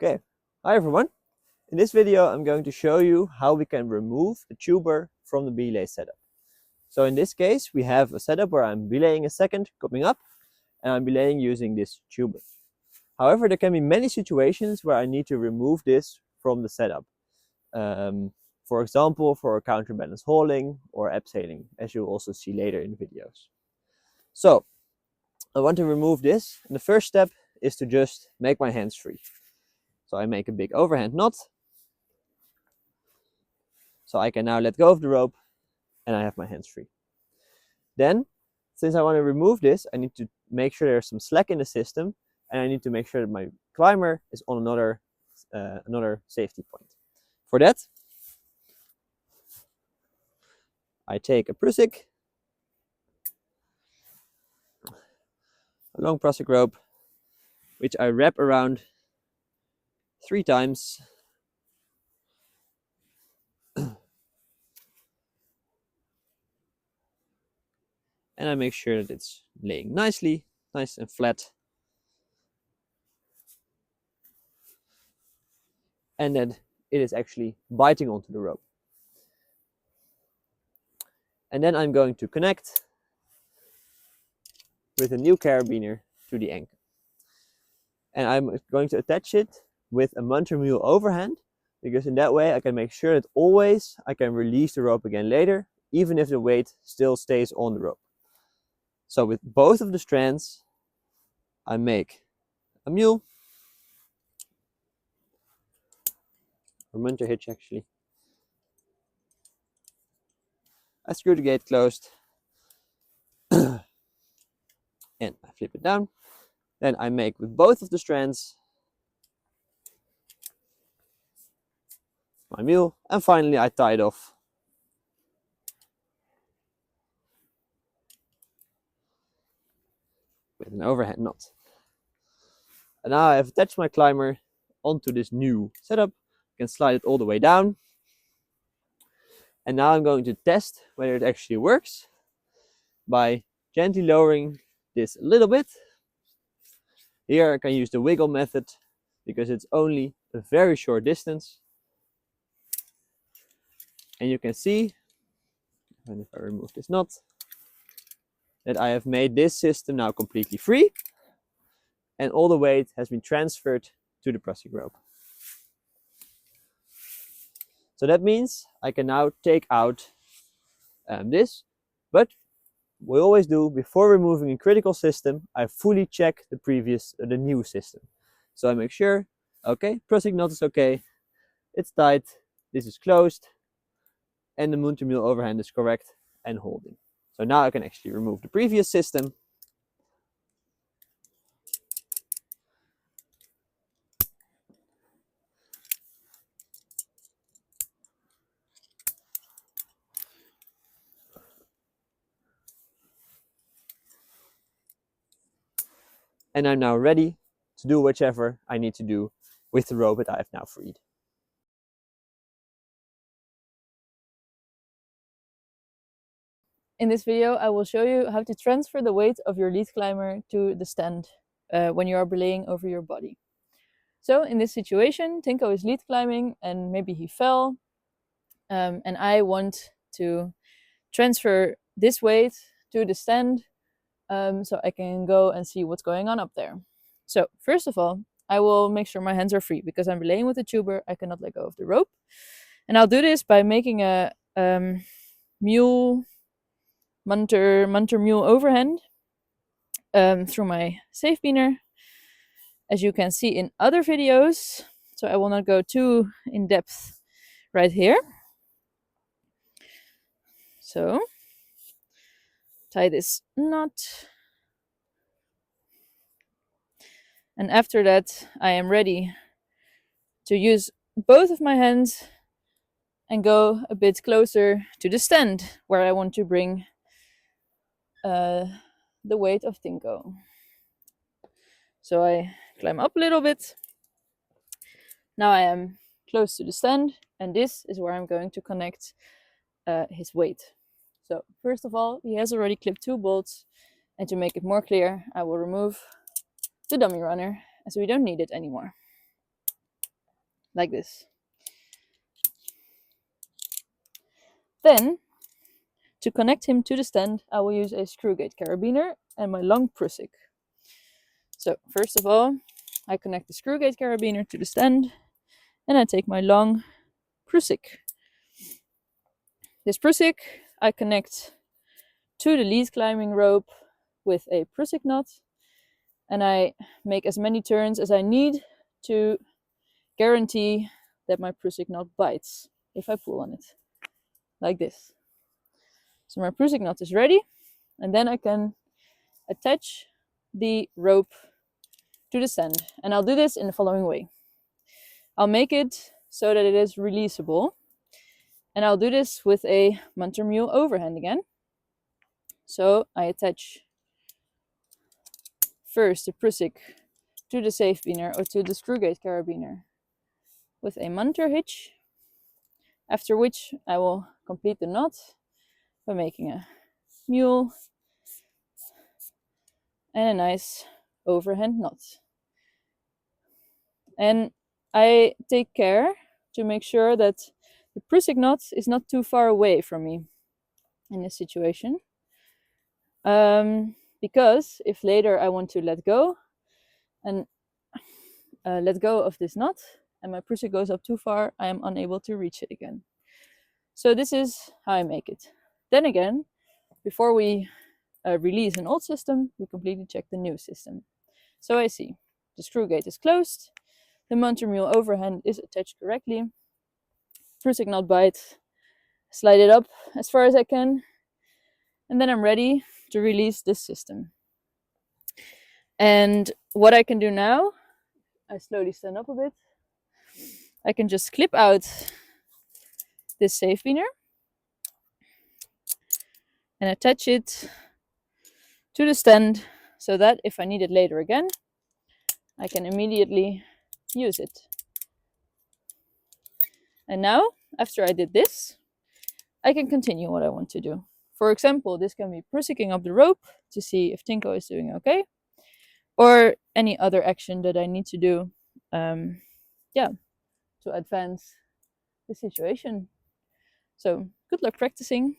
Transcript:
Okay, hi everyone. In this video, I'm going to show you how we can remove the tuber from the belay setup. So in this case, we have a setup where I'm belaying a second coming up, and I'm belaying using this tuber. However, there can be many situations where I need to remove this from the setup. For example, for counterbalance hauling or abseiling, as you'll also see later in videos. So I want to remove this, and the first step is to just make my hands free. So I make a big overhand knot. So I can now let go of the rope and I have my hands free. Then, since I want to remove this, I need to make sure there's some slack in the system, and I need to make sure that my climber is on another safety point. For that, I take a prusik, a long prusik rope, which I wrap around 3 times. And I make sure that it's laying nice and flat. And that it is actually biting onto the rope. And then I'm going to connect with a new carabiner to the anchor. And I'm going to attach it with a munter mule overhand, because in that way I can make sure that always I can release the rope again later, even if the weight still stays on the rope. So with both of the strands, I make a mule, or munter hitch actually. I screw the gate closed, and I flip it down. Then I make with both of the strands my mule, and finally I tie it off with an overhand knot. And now I have attached my climber onto this new setup. I can slide it all the way down. And now I'm going to test whether it actually works by gently lowering this a little bit. Here I can use the wiggle method because it's only a very short distance. And you can see, and if I remove this knot, that I have made this system now completely free, and all the weight has been transferred to the prusik rope. So that means I can now take out this, but we always do, before removing a critical system, I fully check the new system. So I make sure, okay, prusik knot is okay, it's tight, this is closed, and the munter mule overhand is correct and holding. So now I can actually remove the previous system. And I'm now ready to do whichever I need to do with the rope that I have now freed. In this video, I will show you how to transfer the weight of your lead climber to the stand when you are belaying over your body. So in this situation, Tinko is lead climbing and maybe he fell, and I want to transfer this weight to the stand so I can go and see what's going on up there. So first of all, I will make sure my hands are free because I'm belaying with a tuber. I cannot let go of the rope. And I'll do this by making a munter mule overhand through my safe beaner, as you can see in other videos. So I will not go too in depth right here. So tie this knot. And after that, I am ready to use both of my hands and go a bit closer to the stand where I want to bring the weight of Tinko. So I climb up a little bit. Now I am close to the stand, and this is where I'm going to connect his weight. So first of all, he has already clipped 2 bolts, and to make it more clear, I will remove the dummy runner as we don't need it anymore. like this. Then, to connect him to the stand, I will use a screw gate carabiner and my long prusik. So first of all, I connect the screw gate carabiner to the stand, and I take my long prusik. This prusik I connect to the lead climbing rope with a prusik knot, and I make as many turns as I need to guarantee that my prusik knot bites if I pull on it, like this. So my prusik knot is ready, and then I can attach the rope to the stand. And I'll do this in the following way. I'll make it so that it is releasable, and I'll do this with a munter mule overhand again. So I attach first the prusik to the safe biner or to the screw gate carabiner with a munter hitch, after which I will complete the knot by making a mule and a nice overhand knot. And I take care to make sure that the prusik knot is not too far away from me in this situation. Because if later I want to let go and let go of this knot and my prusik goes up too far, I am unable to reach it again. So this is how I make it. Then again, before we release an old system, we completely check the new system. So I see the screw gate is closed, the munter mule overhand is attached correctly, prusik knot bite, slide it up as far as I can, and then I'm ready to release this system. And what I can do now, I slowly stand up a bit, I can just clip out this safe biner and attach it to the stand so that if I need it later again, I can immediately use it. And now, after I did this, I can continue what I want to do. For example, this can be prusicking up the rope to see if Tinko is doing okay, or any other action that I need to do, to advance the situation. So good luck practicing.